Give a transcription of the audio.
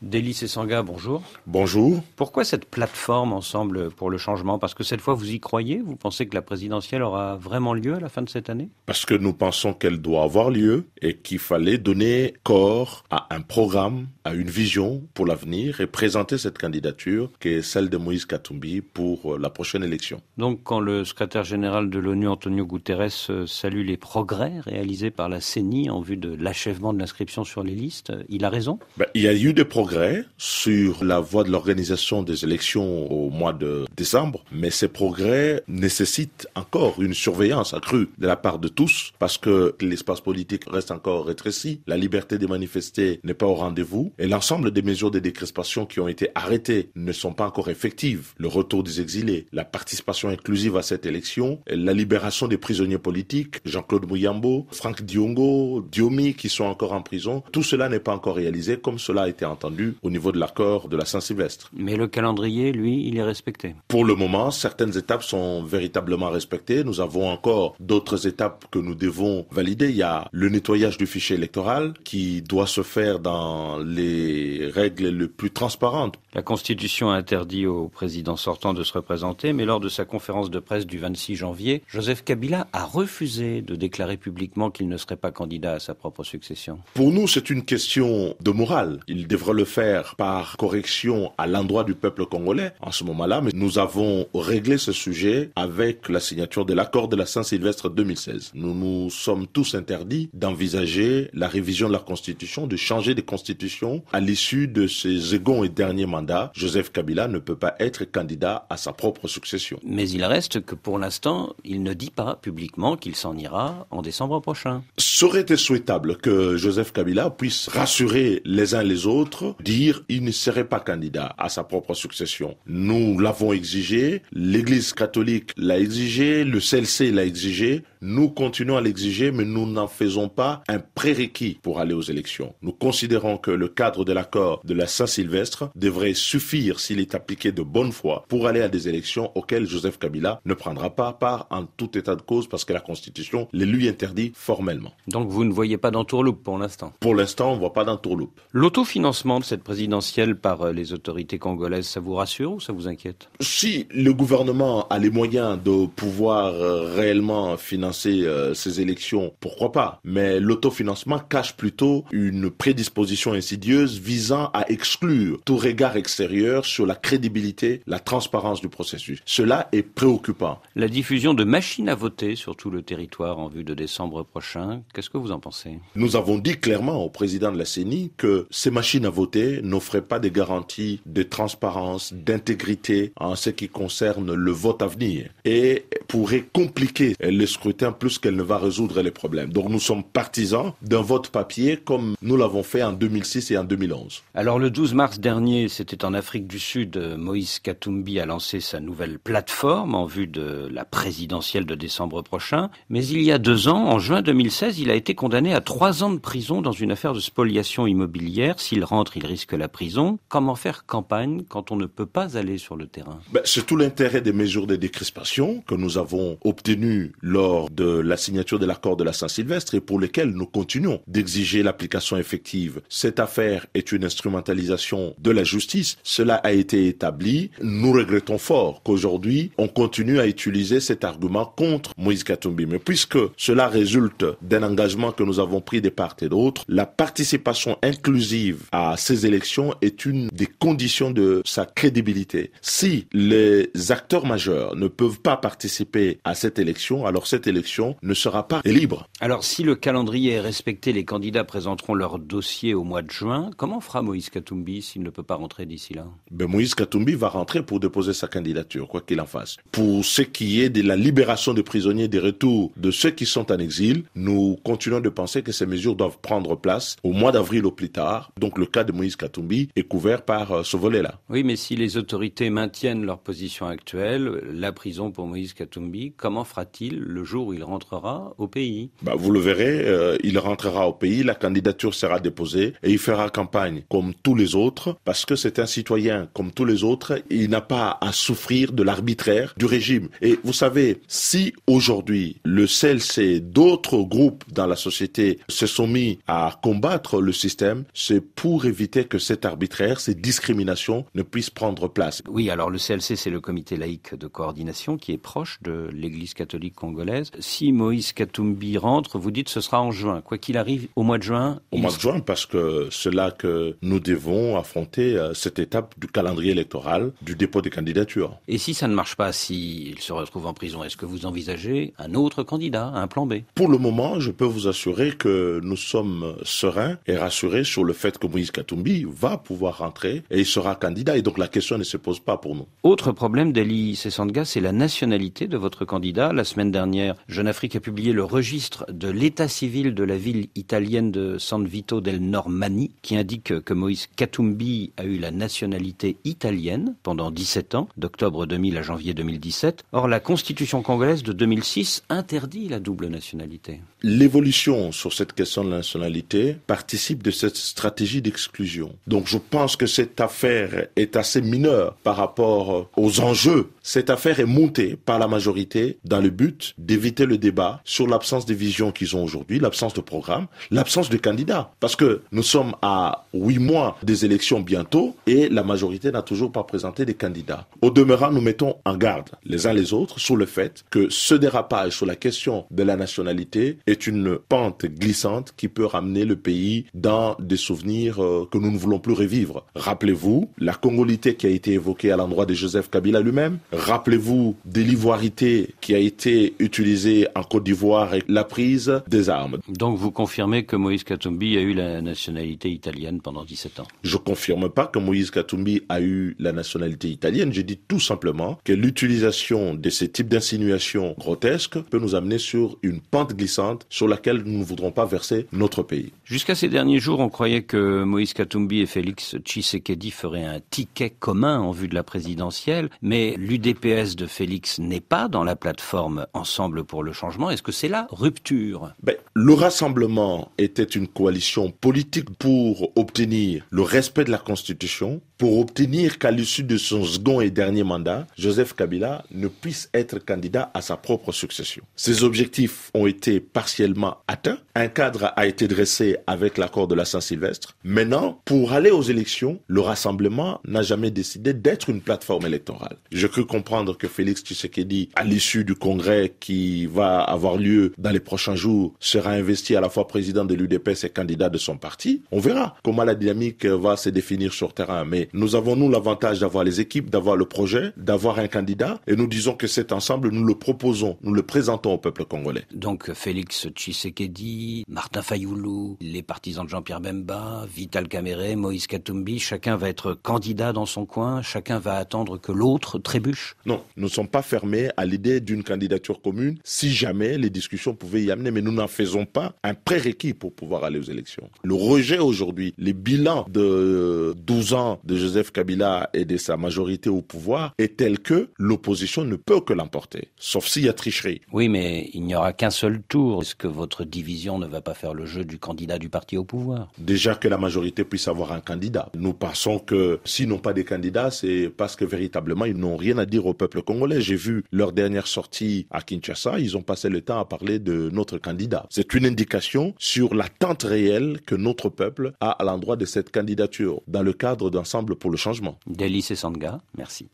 Délice et Sanga, bonjour. Bonjour. Pourquoi cette plateforme Ensemble pour le changement? Parce que cette fois, vous y croyez? Vous pensez que la présidentielle aura vraiment lieu à la fin de cette année? Parce que nous pensons qu'elle doit avoir lieu et qu'il fallait donner corps à un programme, à une vision pour l'avenir et présenter cette candidature qui est celle de Moïse Katumbi pour la prochaine élection. Donc, quand le secrétaire général de l'ONU, Antonio Guterres, salue les progrès réalisés par la CENI en vue de l'achèvement de l'inscription sur les listes, il a raison? Il y a eu des progrès sur la voie de l'organisation des élections au mois de décembre, mais ces progrès nécessitent encore une surveillance accrue de la part de tous parce que l'espace politique reste encore rétréci, la liberté de manifester n'est pas au rendez-vous et l'ensemble des mesures de décrispation qui ont été arrêtées ne sont pas encore effectives. Le retour des exilés, la participation inclusive à cette élection, la libération des prisonniers politiques, Jean-Claude Muyambo, Franck Diongo, Diomi qui sont encore en prison, tout cela n'est pas encore réalisé comme cela a été entendu au niveau de l'accord de la Saint-Sylvestre. Mais le calendrier, lui, il est respecté. Pour le moment, certaines étapes sont véritablement respectées. Nous avons encore d'autres étapes que nous devons valider. Il y a le nettoyage du fichier électoral qui doit se faire dans les règles les plus transparentes. La Constitution a interdit au président sortant de se représenter, mais lors de sa conférence de presse du 26 janvier, Joseph Kabila a refusé de déclarer publiquement qu'il ne serait pas candidat à sa propre succession. Pour nous, c'est une question de morale. Il devrait le faire par correction à l'endroit du peuple congolais en ce moment-là, mais nous avons réglé ce sujet avec la signature de l'accord de la Saint-Sylvestre 2016. Nous nous sommes tous interdits d'envisager la révision de la Constitution, de changer de Constitution à l'issue de ces seconds et derniers mandats. Joseph Kabila ne peut pas être candidat à sa propre succession. Mais il reste que pour l'instant, il ne dit pas publiquement qu'il s'en ira en décembre prochain. Ça aurait été souhaitable que Joseph Kabila puisse rassurer les uns les autres, dire il ne serait pas candidat à sa propre succession. Nous l'avons exigé, l'Église catholique l'a exigé, le CLC l'a exigé, nous continuons à l'exiger, mais nous n'en faisons pas un prérequis pour aller aux élections. Nous considérons que le cadre de l'accord de la Saint-Sylvestre devrait suffire s'il est appliqué de bonne foi pour aller à des élections auxquelles Joseph Kabila ne prendra pas part en tout état de cause parce que la Constitution les lui interdit formellement. Donc vous ne voyez pas d'entourloupe pour l'instant? Pour l'instant, on ne voit pas d'entourloupe. L'autofinancement de cette présidentielle par les autorités congolaises, ça vous rassure ou ça vous inquiète? Si le gouvernement a les moyens de pouvoir réellement financer ces élections, pourquoi pas? Mais l'autofinancement cache plutôt une prédisposition insidieuse visant à exclure tout regard extérieur sur la crédibilité, la transparence du processus. Cela est préoccupant. La diffusion de machines à voter sur tout le territoire en vue de décembre prochain, qu'est-ce que vous en pensez? Nous avons dit clairement au président de la CENI que ces machines à voter n'offraient pas des garanties de transparence, d'intégrité en ce qui concerne le vote à venir et pourraient compliquer le scrutin plus qu'elle ne va résoudre les problèmes. Donc nous sommes partisans d'un vote papier comme nous l'avons fait en 2006 et en 2011. Alors le 12 mars dernier, c'était en Afrique du Sud, Moïse Katumbi a lancé sa nouvelle plateforme en vue de la présidentielle de décembre prochain. Mais il y a 2 ans, en juin 2016, il a été condamné à 3 ans de prison dans une affaire de spoliation immobilière. S'il rentre, il risque la prison. Comment faire campagne quand on ne peut pas aller sur le terrain? C'est tout l'intérêt des mesures de décrispation que nous avons obtenues lors de la signature de l'accord de la Saint-Sylvestre et pour lesquelles nous continuons d'exiger l'application effective. Cette affaire est une instrumentalisation de la justice. Cela a été établi. Nous regrettons fort qu'aujourd'hui, on continue à utiliser cet argument contre Moïse Katumbi. Mais puisque cela résulte d'un engagement que nous avons pris de part et d'autre, la participation inclusive à ces élections est une des conditions de sa crédibilité. Si les acteurs majeurs ne peuvent pas participer à cette élection, alors cette élection ne sera pas libre. Alors si le calendrier est respecté, les candidats présenteront leur dossier au mois de juin. Comment fera Moïse Katumbi s'il ne peut pas rentrer d'ici là? Moïse Katumbi va rentrer pour déposer sa candidature, quoi qu'il en fasse. Pour ce qui est de la libération des prisonniers, des retours de ceux qui sont en exil, nous continuons de penser que ces mesures doivent prendre place au mois d'avril au plus tard. Donc le cas de Moïse Katumbi est couvert par ce volet-là. Oui, mais si les autorités maintiennent leur position actuelle, la prison pour Moïse Katumbi Katumbi, comment fera-t-il le jour où il rentrera au pays? Vous le verrez, il rentrera au pays, la candidature sera déposée et il fera campagne comme tous les autres parce que c'est un citoyen comme tous les autres. Il n'a pas à souffrir de l'arbitraire du régime. Et vous savez, si aujourd'hui le CLC, d'autres groupes dans la société se sont mis à combattre le système, c'est pour éviter que cet arbitraire, ces discriminations ne puissent prendre place. Oui, alors le CLC, c'est le comité laïque de coordination qui est proche de l'Église catholique congolaise. Si Moïse Katumbi rentre, vous dites ce sera en juin. Quoi qu'il arrive, au mois de juin... Au mois de juin, parce que c'est là que nous devons affronter cette étape du calendrier électoral, du dépôt des candidatures. Et si ça ne marche pas, s'il se retrouve en prison, est-ce que vous envisagez un autre candidat, un plan B? Pour le moment, je peux vous assurer que nous sommes sereins et rassurés sur le fait que Moïse Katumbi va pouvoir rentrer et il sera candidat. Et donc la question ne se pose pas pour nous. Autre problème d'Eli Sesanga, c'est la nationalité de votre candidat. La semaine dernière, Jeune Afrique a publié le registre de l'état civil de la ville italienne de San Vito del Normanni, qui indique que Moïse Katumbi a eu la nationalité italienne pendant 17 ans, d'octobre 2000 à janvier 2017. Or, la constitution congolaise de 2006 interdit la double nationalité. L'évolution sur cette question de la nationalité participe de cette stratégie d'exclusion. Donc je pense que cette affaire est assez mineure par rapport aux enjeux. Cette affaire est montée par la majorité dans le but d'éviter le débat sur l'absence de vision qu'ils ont aujourd'hui, l'absence de programme, l'absence de candidats. Parce que nous sommes à 8 mois des élections bientôt et la majorité n'a toujours pas présenté des candidats. Au demeurant, nous mettons en garde les uns les autres sur le fait que ce dérapage sur la question de la nationalité est une pente glissante qui peut ramener le pays dans des souvenirs que nous ne voulons plus revivre. Rappelez-vous la congolité qui a été évoquée à l'endroit de Joseph Kabila lui-même. Rappelez-vous de l'ivoirité qui a été utilisée en Côte d'Ivoire et la prise des armes. Donc vous confirmez que Moïse Katumbi a eu la nationalité italienne pendant 17 ans? Je confirme pas que Moïse Katumbi a eu la nationalité italienne. Je dis tout simplement que l'utilisation de ces types d'insinuations grotesques peut nous amener sur une pente glissante sur laquelle nous ne voudrons pas verser notre pays. Jusqu'à ces derniers jours, on croyait que Moïse Katumbi et Félix Tshisekedi feraient un ticket commun en vue de la présidentielle, mais l'UDPS de Félix n'est pas dans la plateforme Ensemble pour le changement. Est-ce que c'est la rupture? Le rassemblement était une coalition politique pour obtenir le respect de la Constitution, pour obtenir qu'à l'issue de son second et dernier mandat, Joseph Kabila ne puisse être candidat à sa propre succession. Ces objectifs ont été partiellement atteints. Un cadre a été dressé avec l'accord de la Saint-Sylvestre. Maintenant, pour aller aux élections, le rassemblement n'a jamais décidé d'être une plateforme électorale. Je crus comprendre que Félix Tshisekedi, à l'issue du congrès qui va avoir lieu dans les prochains jours, sera investi à la fois président de l'UDPS et candidat de son parti. On verra comment la dynamique va se définir sur terrain. Mais nous avons, nous, l'avantage d'avoir les équipes, d'avoir le projet, d'avoir un candidat. Et nous disons que cet ensemble, nous le proposons, nous le présentons au peuple congolais. Donc Félix Tshisekedi, Martin Fayoulou, les partisans de Jean-Pierre Bemba, Vital Kamerhe, Moïse Katumbi, chacun va être candidat dans son coin, chacun va attendre que l'autre trébuche? Non, nous ne sommes pas fermés à l'idée d'une candidature commune si jamais les discussions pouvaient y amener, mais nous n'en faisons pas un prérequis pour pouvoir aller aux élections. Le rejet aujourd'hui, les bilans de 12 ans de Joseph Kabila et de sa majorité au pouvoir est tel que l'opposition ne peut que l'emporter, sauf s'il y a tricherie. Oui, mais il n'y aura qu'un seul tour. Est-ce que votre division ne va pas faire le jeu du candidat du parti au pouvoir? Déjà que la majorité puisse avoir un candidat. Nous pensons que s'ils n'ont pas des candidats, c'est parce que véritablement, ils n'ont rien à dire au peuple congolais. J'ai vu leur dernière sortie à Kinshasa, ils ont passé le temps à parler de notre candidat. C'est une indication sur l'attente réelle que notre peuple a à l'endroit de cette candidature, dans le cadre d'Ensemble pour le changement. Deli Sesanga, merci.